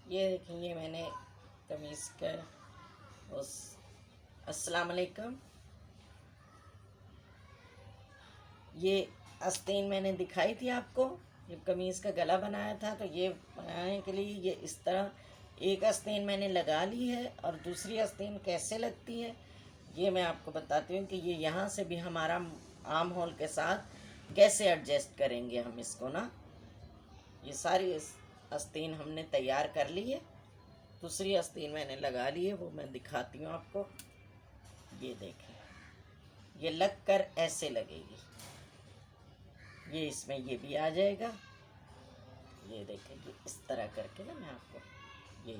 ये देखेंगे मैंने कमीज़ का उस अस्सलाम वालेकुम। ये आस्तीन मैंने दिखाई थी आपको, ये कमीज़ का गला बनाया था। तो ये बनाने के लिए ये इस तरह एक आस्तीन मैंने लगा ली है, और दूसरी आस्तीन कैसे लगती है ये मैं आपको बताती हूँ कि ये यहाँ से भी हमारा आर्म होल के साथ कैसे एडजस्ट करेंगे हम इसको ना। ये सारी आस्तीन हमने तैयार कर ली है, दूसरी आस्तीन मैंने लगा ली है, वो मैं दिखाती हूँ आपको। ये देखें, ये लग कर ऐसे लगेगी। ये इसमें ये भी आ जाएगा। ये देखेंगे इस तरह करके ना, मैं आपको ये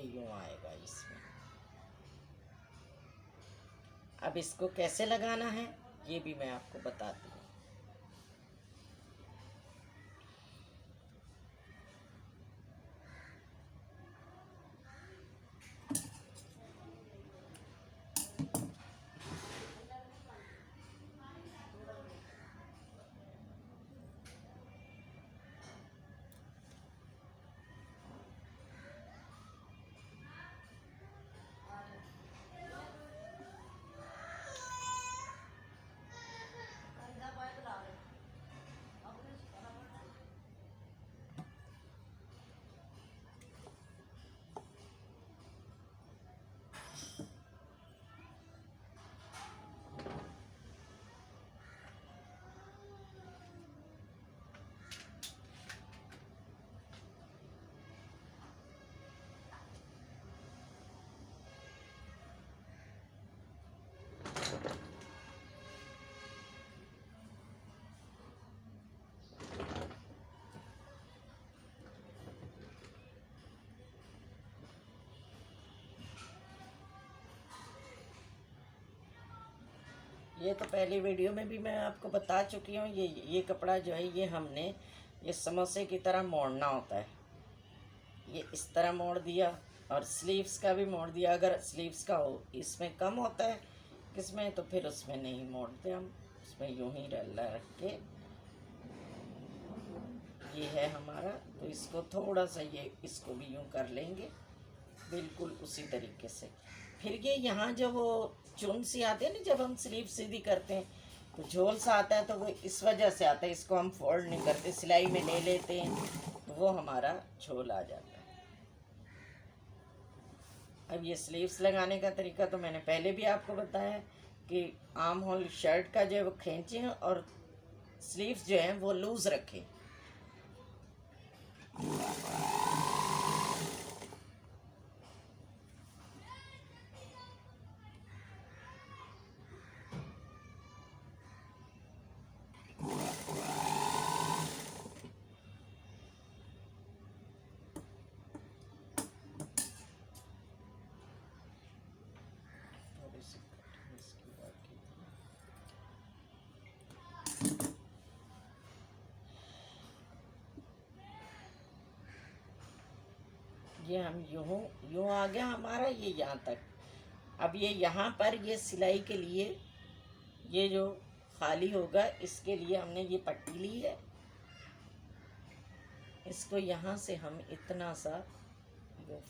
यूँ आएगा इसमें। अब इसको कैसे लगाना है ये भी मैं आपको बताती हूँ। ये तो पहली वीडियो में भी मैं आपको बता चुकी हूँ। ये कपड़ा जो है ये हमने ये समोसे की तरह मोड़ना होता है। ये इस तरह मोड़ दिया, और स्लीव्स का भी मोड़ दिया। अगर स्लीव्स का हो इसमें कम होता है किसमें, तो फिर उसमें नहीं मोड़ते हम, उसमें यूं ही रल्ला रख के। ये है हमारा, तो इसको थोड़ा सा ये इसको भी यूं कर लेंगे बिल्कुल उसी तरीके से। फिर ये यहाँ जो वो चुन सी आती है ना, जब हम स्लीव सीधी करते हैं तो झोल सा आता है, तो वो इस वजह से आता है। इसको हम फोल्ड नहीं करते, सिलाई में ले लेते हैं, तो वो हमारा झोल आ जाता है। अब ये स्लीव्स लगाने का तरीका तो मैंने पहले भी आपको बताया कि आर्म होल शर्ट का जो है वो खींचें, और स्लीव्स जो हैं वो लूज़ रखें। थोड़ी सी कटिंग इसकी बाकी थी। ये हम यूँ आ गया हमारा ये यहाँ तक। अब ये यहाँ पर ये सिलाई के लिए ये जो खाली होगा, इसके लिए हमने ये पट्टी ली है। इसको यहाँ से हम इतना सा